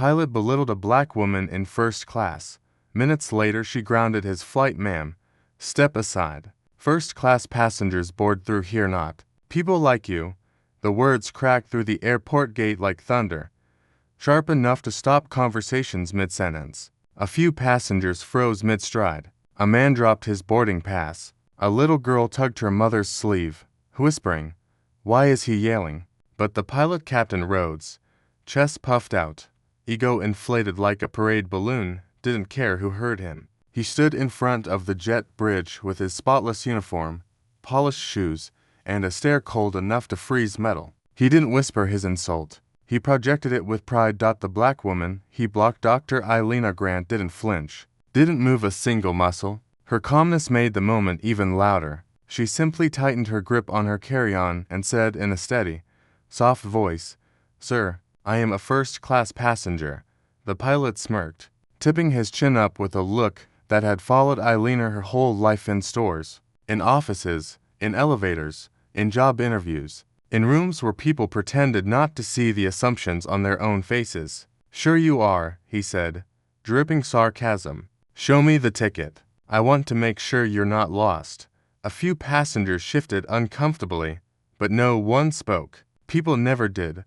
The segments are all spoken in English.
pilot belittled a black woman in first class. Minutes later she grounded his flight. "Ma'am, step aside. First-class passengers board through here, not people like you." The words cracked through the airport gate like thunder, sharp enough to stop conversations mid-sentence. A few passengers froze mid-stride. A man dropped his boarding pass. A little girl tugged her mother's sleeve, whispering, "Why is he yelling?" But the pilot, Captain Rhodes, chest puffed out, ego inflated like a parade balloon, didn't care who heard him. He stood in front of the jet bridge with his spotless uniform, polished shoes, and a stare cold enough to freeze metal. He didn't whisper his insult. He projected it with pride. The black woman he blocked, Dr. Elena Grant, didn't flinch, didn't move a single muscle. Her calmness made the moment even louder. She simply tightened her grip on her carry-on and said in a steady, soft voice, "Sir, I am a first-class passenger." The pilot smirked, tipping his chin up with a look that had followed Elena her whole life, in stores, in offices, in elevators, in job interviews, in rooms where people pretended not to see the assumptions on their own faces. "Sure you are," he said, dripping sarcasm. "Show me the ticket. I want to make sure you're not lost." A few passengers shifted uncomfortably, but no one spoke. People never did.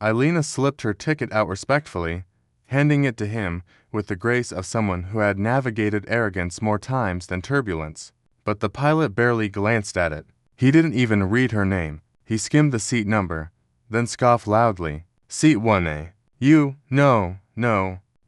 Elena slipped her ticket out respectfully, handing it to him with the grace of someone who had navigated arrogance more times than turbulence. But the pilot barely glanced at it. He didn't even read her name. He skimmed the seat number, then scoffed loudly. "Seat 1A. You, no,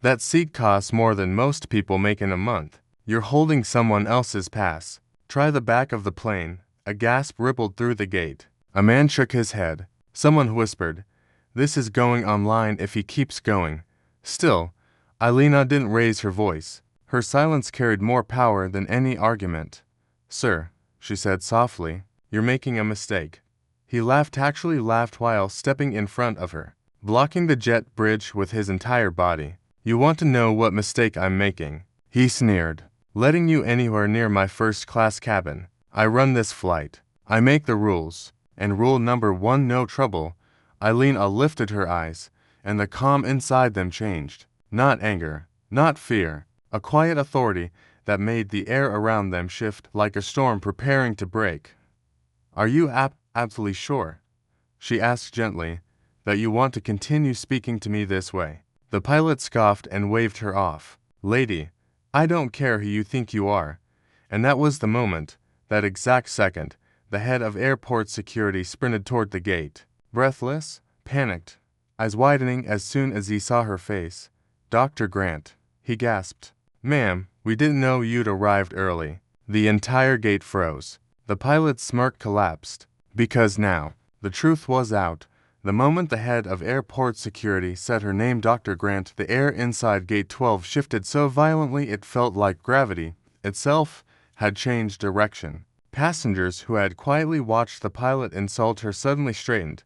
that seat costs more than most people make in a month. You're holding someone else's pass. Try the back of the plane." A gasp rippled through the gate. A man shook his head. Someone whispered, "This is going online if he keeps going." Still, Elena didn't raise her voice. Her silence carried more power than any argument. "Sir," she said softly, "you're making a mistake." He laughed, actually laughed, while stepping in front of her, blocking the jet bridge with his entire body. "You want to know what mistake I'm making?" He sneered. "Letting you anywhere near my first-class cabin. I run this flight. I make the rules. And rule number 1, no trouble." Elena lifted her eyes, and the calm inside them changed. Not anger, not fear, a quiet authority that made the air around them shift like a storm preparing to break. "Are you absolutely sure," she asked gently, "that you want to continue speaking to me this way?" The pilot scoffed and waved her off. "Lady, I don't care who you think you are." And that was the moment, that exact second, the head of airport security sprinted toward the gate. Breathless, panicked, eyes widening as soon as he saw her face. "Dr. Grant," he gasped. "Ma'am, we didn't know you'd arrived early." The entire gate froze. The pilot's smirk collapsed. Because now, the truth was out. The moment the head of airport security said her name, Dr. Grant, the air inside Gate 12 shifted so violently it felt like gravity itself had changed direction. Passengers who had quietly watched the pilot insult her suddenly straightened,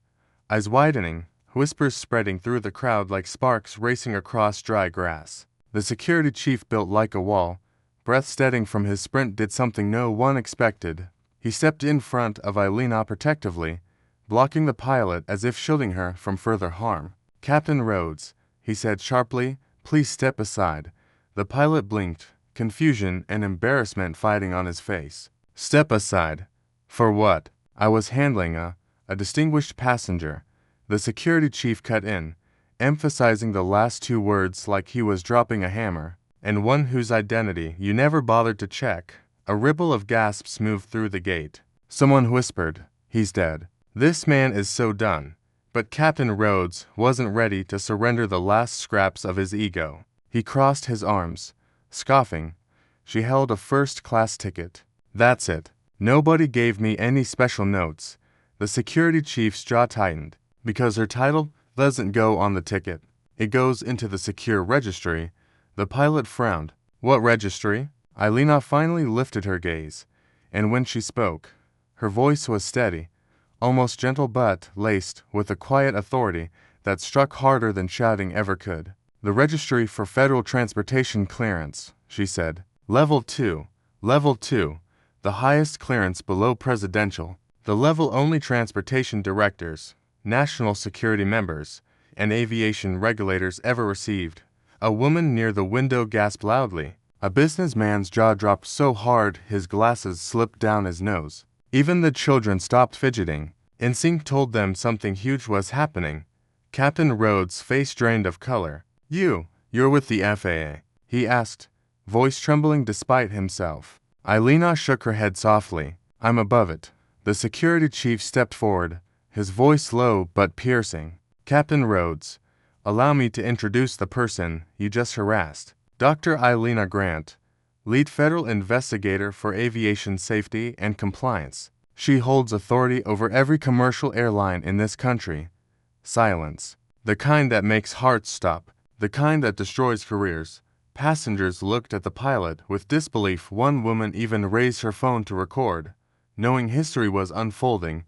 eyes widening, whispers spreading through the crowd like sparks racing across dry grass. The security chief, built like a wall, breath steadying from his sprint, did something no one expected. He stepped in front of Elena protectively, blocking the pilot as if shielding her from further harm. "Captain Rhodes," he said sharply, "please step aside." The pilot blinked, confusion and embarrassment fighting on his face. "Step aside? For what?" "I was handling a distinguished passenger." The security chief cut in, emphasizing the last two words like he was dropping a hammer. "And one whose identity you never bothered to check." A ripple of gasps moved through the gate. Someone whispered, "He's dead." This man is so done. But Captain Rhodes wasn't ready to surrender the last scraps of his ego. He crossed his arms, scoffing. "She held a first-class ticket. That's it. Nobody gave me any special notes." The security chief's jaw tightened. "Because her title doesn't go on the ticket. It goes into the secure registry." The pilot frowned. "What registry?" Elena finally lifted her gaze, and when she spoke, her voice was steady, almost gentle, but laced with a quiet authority that struck harder than shouting ever could. "The Registry for Federal Transportation Clearance," she said. Level 2. Level 2. The highest clearance below presidential. The level only transportation directors, national security members, and aviation regulators ever received. A woman near the window gasped loudly. A businessman's jaw dropped so hard his glasses slipped down his nose. Even the children stopped fidgeting. Instinct told them something huge was happening. Captain Rhodes' face drained of color. You're with the FAA?" he asked, voice trembling despite himself. Ailina shook her head softly. "I'm above it." The security chief stepped forward, his voice low but piercing. "Captain Rhodes, allow me to introduce the person you just harassed. Dr. Ailina Grant, lead federal investigator for aviation safety and compliance. She holds authority over every commercial airline in this country." Silence. The kind that makes hearts stop. The kind that destroys careers. Passengers looked at the pilot with disbelief. One woman even raised her phone to record. Knowing history was unfolding,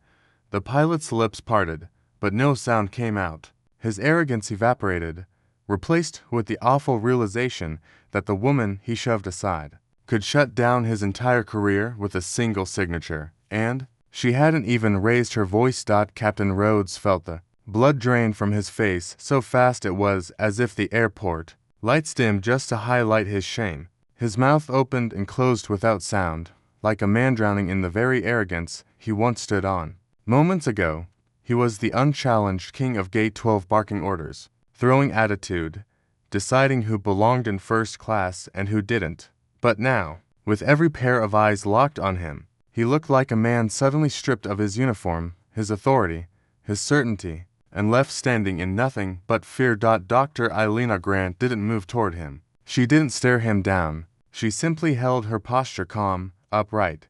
the pilot's lips parted, but no sound came out. His arrogance evaporated, replaced with the awful realization that the woman he shoved aside could shut down his entire career with a single signature. And she hadn't even raised her voice. Captain Rhodes felt the blood drain from his face so fast it was as if the airport lights dimmed just to highlight his shame. His mouth opened and closed without sound, like a man drowning in the very arrogance he once stood on. Moments ago, he was the unchallenged king of Gate 12, barking orders, throwing attitude, deciding who belonged in first class and who didn't. But now, with every pair of eyes locked on him, he looked like a man suddenly stripped of his uniform, his authority, his certainty, and left standing in nothing but fear. Dr. Ailina Grant didn't move toward him. She didn't stare him down. She simply held her posture calm, upright,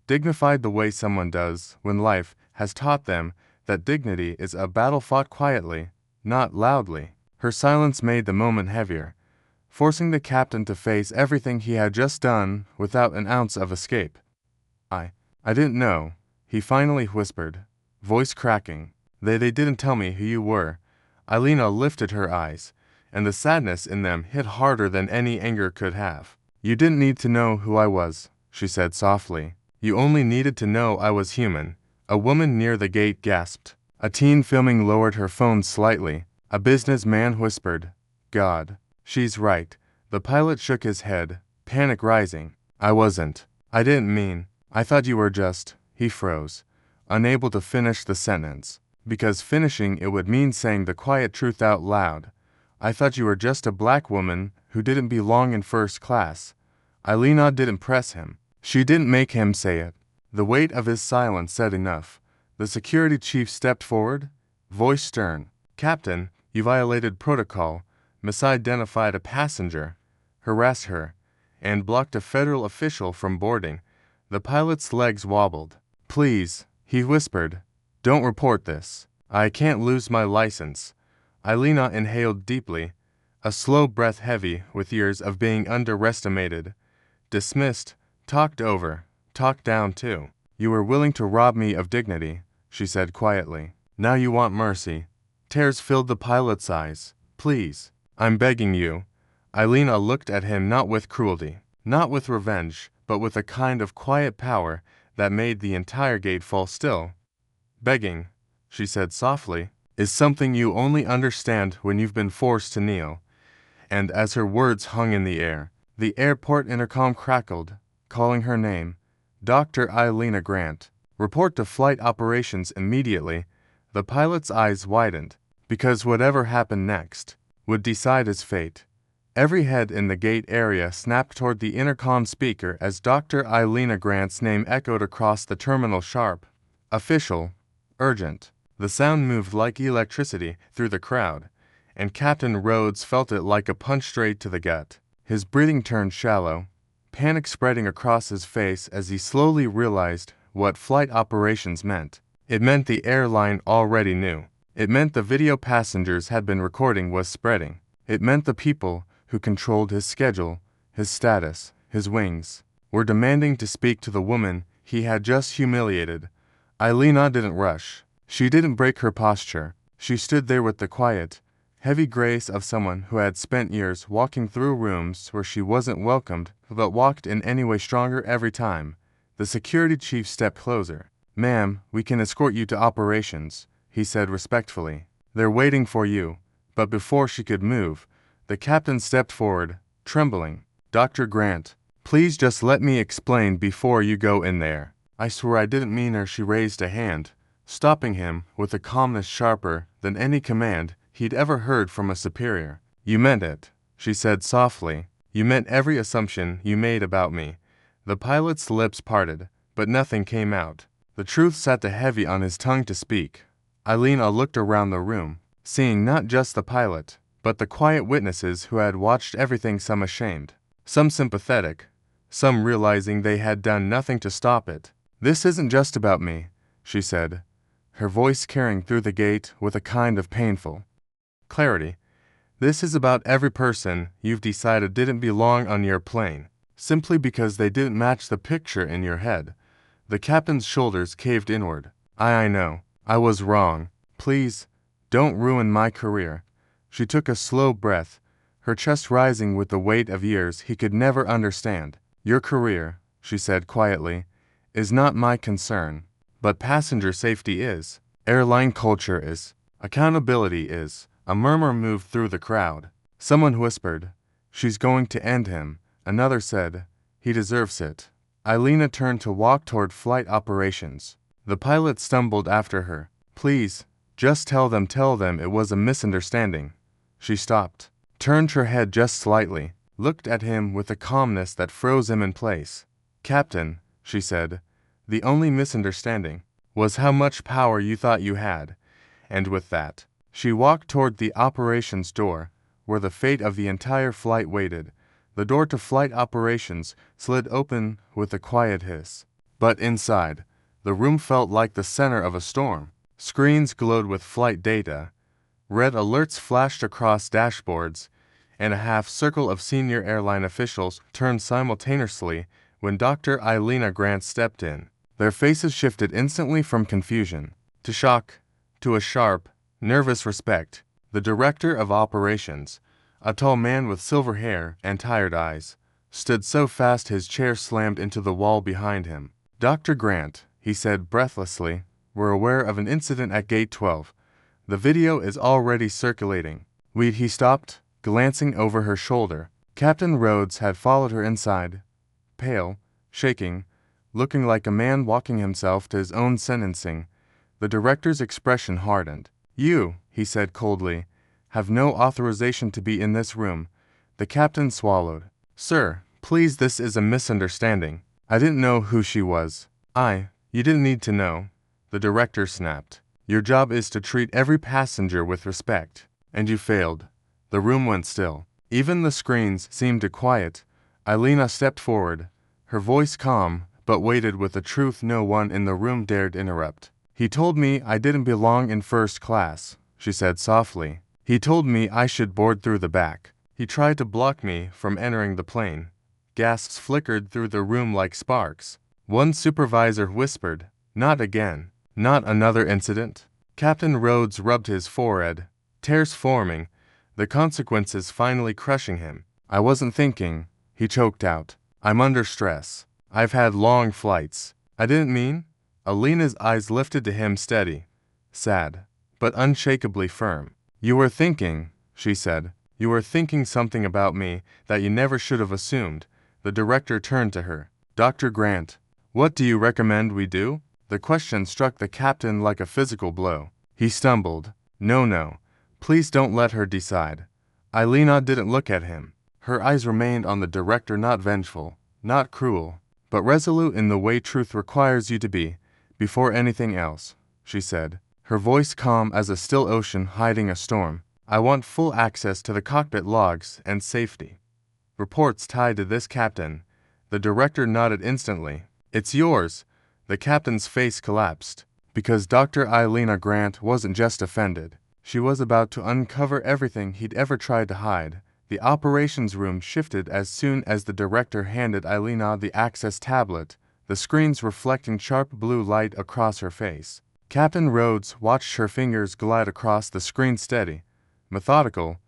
dignified the way someone does when life has taught them that dignity is a battle fought quietly, not loudly. Her silence made the moment heavier, forcing the captain to face everything he had just done without an ounce of escape. I didn't know," he finally whispered, voice cracking. They didn't tell me who you were." Ailina lifted her eyes, and the sadness in them hit harder than any anger could have. "You didn't need to know who I was," she said softly. "You only needed to know I was human." A woman near the gate gasped. A teen filming lowered her phone slightly. A businessman whispered, "God, she's right." The pilot shook his head, panic rising. "I wasn't. I didn't mean. I thought you were just." He froze, unable to finish the sentence, because finishing it would mean saying the quiet truth out loud. "I thought you were just a black woman who didn't belong in first class." Ailina didn't press him. She didn't make him say it. The weight of his silence said enough. The security chief stepped forward, voice stern. "Captain, you violated protocol, misidentified a passenger, harassed her, and blocked a federal official from boarding." The pilot's legs wobbled. "Please," he whispered, "don't report this. I can't lose my license." Ailina inhaled deeply, a slow breath heavy with years of being underestimated, dismissed, talked over, talked down too. "You were willing to rob me of dignity," she said quietly. "Now you want mercy." Tears filled the pilot's eyes. "Please, I'm begging you." Ailina looked at him not with cruelty, not with revenge, but with a kind of quiet power that made the entire gate fall still. "Begging," she said softly, "is something you only understand when you've been forced to kneel." And as her words hung in the airport intercom crackled, calling her name, Dr. Ailina Grant. "Report to flight operations immediately." The pilot's eyes widened, because whatever happened next would decide his fate. Every head in the gate area snapped toward the intercom speaker as Dr. Ailina Grant's name echoed across the terminal sharp, official, urgent. The sound moved like electricity through the crowd, and Captain Rhodes felt it like a punch straight to the gut. His breathing turned shallow, panic spreading across his face as he slowly realized what flight operations meant. It meant the airline already knew. It meant the video passengers had been recording was spreading. It meant the people who controlled his schedule, his status, his wings, were demanding to speak to the woman he had just humiliated. Ailina didn't rush. She didn't break her posture. She stood there with the quiet, heavy grace of someone who had spent years walking through rooms where she wasn't welcomed, but walked in anyway stronger every time. The security chief stepped closer. "Ma'am, we can escort you to operations," he said respectfully. They're waiting for you." But before she could move, the captain stepped forward, trembling. "Dr. Grant, please just let me explain before you go in there." "I swear I didn't mean her." She raised a hand, stopping him with a calmness sharper than any command he'd ever heard from a superior. "You meant it," she said softly. "You meant every assumption you made about me." The pilot's lips parted, but nothing came out. The truth sat too heavy on his tongue to speak. Ailina looked around the room, seeing not just the pilot, but the quiet witnesses who had watched everything, some ashamed, some sympathetic, some realizing they had done nothing to stop it. "This isn't just about me," she said, her voice carrying through the gate with a kind of painful clarity. "This is about every person you've decided didn't belong on your plane, simply because they didn't match the picture in your head." The captain's shoulders caved inward. I know. I was wrong. Please, don't ruin my career." She took a slow breath, her chest rising with the weight of years he could never understand. "Your career," she said quietly, "is not my concern. But passenger safety is. Airline culture is. Accountability is." A murmur moved through the crowd. Someone whispered, "She's going to end him." Another said, "He deserves it." Ailina turned to walk toward flight operations. The pilot stumbled after her. "Please, just tell them it was a misunderstanding." She stopped, turned her head just slightly, looked at him with a calmness that froze him in place. "Captain," she said, "the only misunderstanding was how much power you thought you had." And with that, she walked toward the operations door, where the fate of the entire flight waited. The door to flight operations slid open with a quiet hiss. But inside, the room felt like the center of a storm. Screens glowed with flight data, red alerts flashed across dashboards, and a half-circle of senior airline officials turned simultaneously when Dr. Ailina Grant stepped in. Their faces shifted instantly from confusion to shock to a sharp, nervous respect. The director of operations, a tall man with silver hair and tired eyes, stood so fast his chair slammed into the wall behind him. "Dr. Grant," he said breathlessly, "we're aware of an incident at Gate 12. The video is already circulating." He stopped, glancing over her shoulder. Captain Rhodes had followed her inside, pale, shaking, looking like a man walking himself to his own sentencing. The director's expression hardened. "You," he said coldly, "have no authorization to be in this room." The captain swallowed. "Sir, please, this is a misunderstanding. I didn't know who she was." You didn't need to know," the director snapped. "Your job is to treat every passenger with respect, and you failed." The room went still. Even the screens seemed to quiet. Ailina stepped forward, her voice calm, but weighted with a truth no one in the room dared interrupt. "He told me I didn't belong in first class," she said softly. "He told me I should board through the back. He tried to block me from entering the plane." Gasps flickered through the room like sparks. One supervisor whispered, "Not again. Not another incident." Captain Rhodes rubbed his forehead, tears forming, the consequences finally crushing him. "I wasn't thinking," he choked out. "I'm under stress. I've had long flights. I didn't mean." Alina's eyes lifted to him, steady, sad, but unshakably firm. "You were thinking," she said. "You were thinking something about me that you never should have assumed." The director turned to her. "Dr. Grant, what do you recommend we do?" The question struck the captain like a physical blow. He stumbled. No, please don't let her decide." Ailina didn't look at him. Her eyes remained on the director, not vengeful, not cruel, but resolute in the way truth requires you to be. "Before anything else," she said, her voice calm as a still ocean hiding a storm, "I want full access to the cockpit logs and safety reports tied to this captain." The director nodded instantly. "It's yours." The captain's face collapsed, because Dr. Ailina Grant wasn't just offended. She was about to uncover everything he'd ever tried to hide. The operations room shifted as soon as the director handed Ailina the access tablet, the screens reflecting sharp blue light across her face. Captain Rhodes watched her fingers glide across the screen, steady, methodical,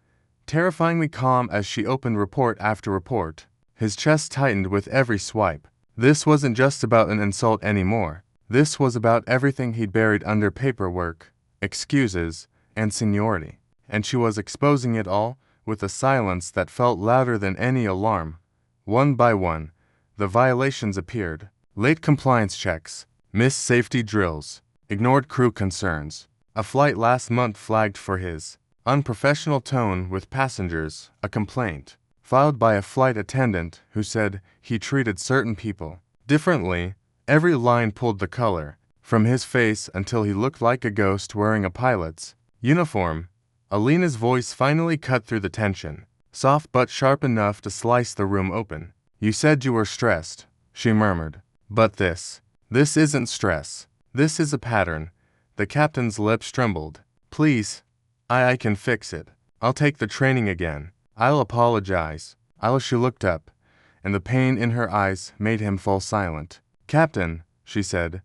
terrifyingly calm as she opened report after report. His chest tightened with every swipe. This wasn't just about an insult anymore. This was about everything he'd buried under paperwork, excuses, and seniority. And she was exposing it all, with a silence that felt louder than any alarm. One by one, the violations appeared. Late compliance checks, missed safety drills, ignored crew concerns. A flight last month flagged for his unprofessional tone with passengers, a complaint filed by a flight attendant who said he treated certain people differently. Every line pulled the color from his face until he looked like a ghost wearing a pilot's uniform. Alina's voice finally cut through the tension, soft but sharp enough to slice the room open. "You said you were stressed," she murmured. "But this isn't stress. This is a pattern." The captain's lips trembled. "Please, I can fix it. I'll take the training again. I'll apologize." She looked up, and the pain in her eyes made him fall silent. "Captain," she said,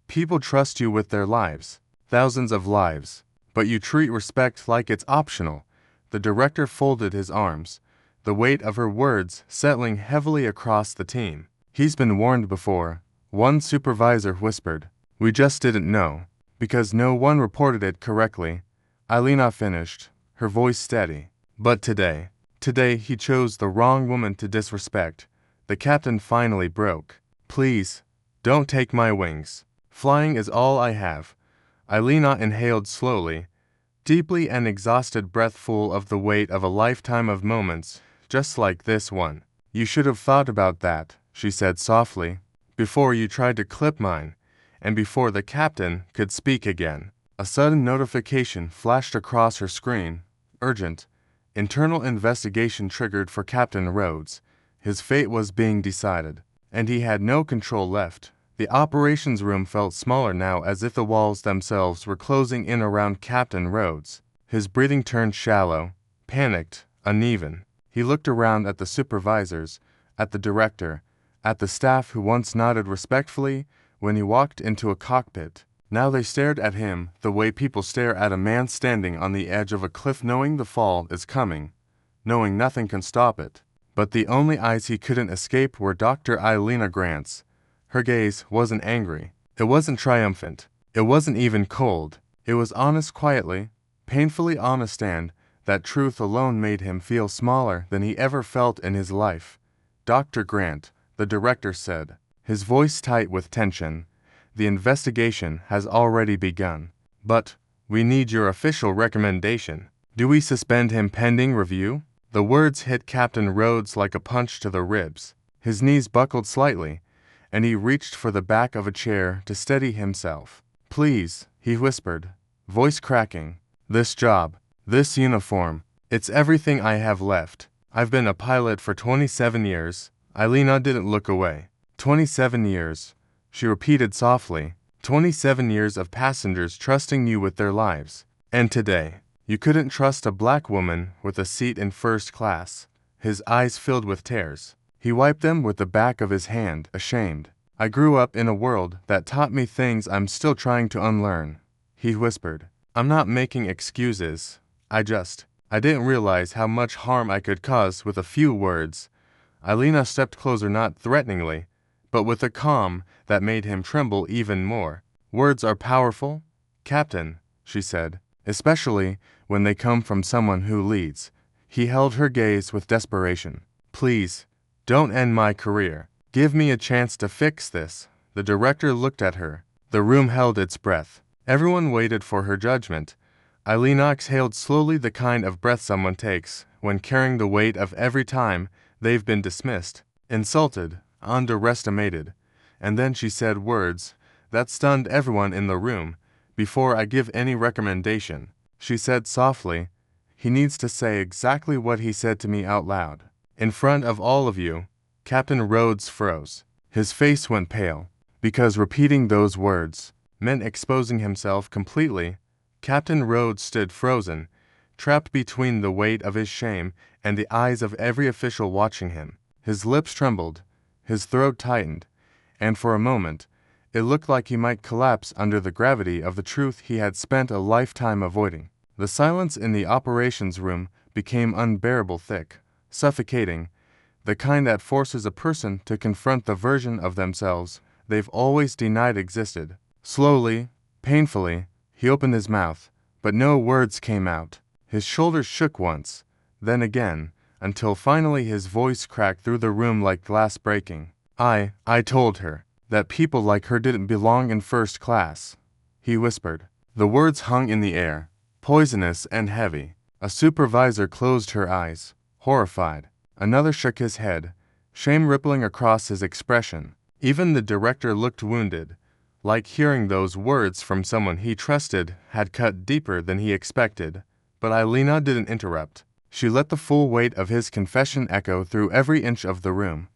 "people trust you with their lives, thousands of lives, but you treat respect like it's optional." The director folded his arms, the weight of her words settling heavily across the team. "He's been warned before," one supervisor whispered. "We just didn't know, because no one reported it correctly." Alina finished, her voice steady. "But today he chose the wrong woman to disrespect." The captain finally broke. "Please, don't take my wings. Flying is all I have." Alina inhaled slowly, deeply, an exhausted breath full of the weight of a lifetime of moments, just like this one. "You should have thought about that," she said softly, "before you tried to clip mine." And before the captain could speak again, a sudden notification flashed across her screen. Urgent. Internal investigation triggered for Captain Rhodes. His fate was being decided, and he had no control left. The operations room felt smaller now, as if the walls themselves were closing in around Captain Rhodes. His breathing turned shallow, panicked, uneven. He looked around at the supervisors, at the director, at the staff who once nodded respectfully when he walked into a cockpit. Now they stared at him the way people stare at a man standing on the edge of a cliff, knowing the fall is coming, knowing nothing can stop it. But the only eyes he couldn't escape were Dr. Alina Grant's. Her gaze wasn't angry. It wasn't triumphant. It wasn't even cold. It was honest, quietly, painfully honest, and that truth alone made him feel smaller than he ever felt in his life. "Dr. Grant," the director said, his voice tight with tension, "the investigation has already begun. But we need your official recommendation. Do we suspend him pending review?" The words hit Captain Rhodes like a punch to the ribs. His knees buckled slightly, and he reached for the back of a chair to steady himself. "Please," he whispered, voice cracking. "This job, this uniform, it's everything I have left. I've been a pilot for 27 years. Alina didn't look away. 27 years, she repeated softly. 27 years of passengers trusting you with their lives. And today, you couldn't trust a black woman with a seat in first class." His eyes filled with tears. He wiped them with the back of his hand, ashamed. "I grew up in a world that taught me things I'm still trying to unlearn," he whispered. "I'm not making excuses. I didn't realize how much harm I could cause with a few words." Alina stepped closer, not threateningly, but with a calm that made him tremble even more. "Words are powerful, Captain," she said, "especially when they come from someone who leads." He held her gaze with desperation. "Please, don't end my career. Give me a chance to fix this." The director looked at her. The room held its breath. Everyone waited for her judgment. Alina exhaled slowly, the kind of breath someone takes when carrying the weight of every time they've been dismissed, insulted, underestimated. And then she said words that stunned everyone in the room. "Before I give any recommendation," she said softly, "he needs to say exactly what he said to me out loud. In front of all of you." Captain Rhodes froze. His face went pale, because repeating those words meant exposing himself completely. Captain Rhodes stood frozen, trapped between the weight of his shame and the eyes of every official watching him. His lips trembled, his throat tightened, and for a moment, it looked like he might collapse under the gravity of the truth he had spent a lifetime avoiding. The silence in the operations room became unbearable, thick, suffocating, the kind that forces a person to confront the version of themselves they've always denied existed. Slowly, painfully, he opened his mouth, but no words came out. His shoulders shook once, then again, until finally his voice cracked through the room like glass breaking. I told her that people like her didn't belong in first class, he whispered. The words hung in the air, poisonous and heavy. A supervisor closed her eyes, horrified. Another shook his head, shame rippling across his expression. Even the director looked wounded, like hearing those words from someone he trusted had cut deeper than he expected. But Ailina didn't interrupt. She let the full weight of his confession echo through every inch of the room.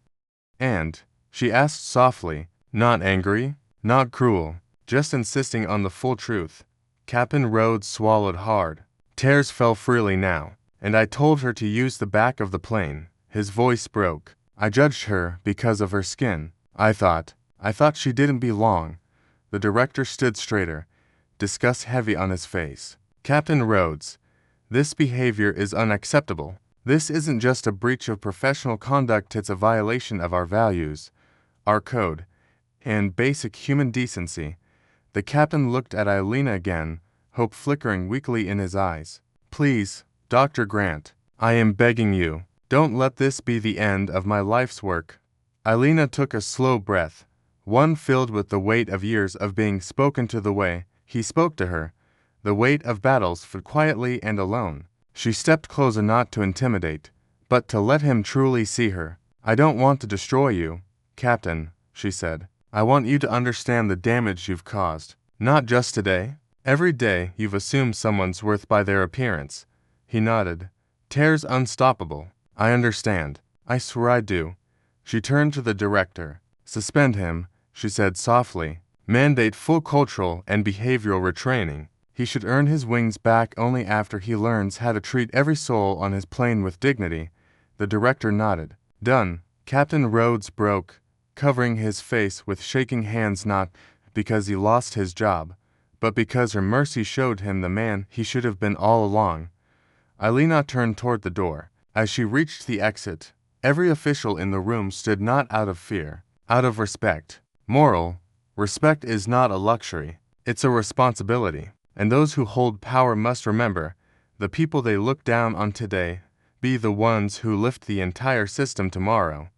And she asked softly, not angry, not cruel, just insisting on the full truth. Captain Rhodes swallowed hard. Tears fell freely now, and I told her to use the back of the plane. His voice broke. I judged her because of her skin. I thought she didn't belong. The director stood straighter, disgust heavy on his face. Captain Rhodes, this behavior is unacceptable. This isn't just a breach of professional conduct, it's a violation of our values, our code, and basic human decency. The captain looked at Ailina again, hope flickering weakly in his eyes. Please, Dr. Grant, I am begging you, don't let this be the end of my life's work. Ailina took a slow breath, one filled with the weight of years of being spoken to the way he spoke to her, the weight of battles fought quietly and alone. She stepped closer, not to intimidate, but to let him truly see her. I don't want to destroy you, Captain, she said. I want you to understand the damage you've caused. Not just today. Every day you've assumed someone's worth by their appearance. He nodded. Tears unstoppable. I understand. I swear I do. She turned to the director. Suspend him, she said softly. Mandate full cultural and behavioral retraining. He should earn his wings back only after he learns how to treat every soul on his plane with dignity. The director nodded. Done. Captain Rhodes broke, covering his face with shaking hands, not because he lost his job, but because her mercy showed him the man he should have been all along. Ailina turned toward the door. As she reached the exit, every official in the room stood, not out of fear, out of respect. Moral respect is not a luxury, it's a responsibility. And those who hold power must remember, the people they look down on today be the ones who lift the entire system tomorrow.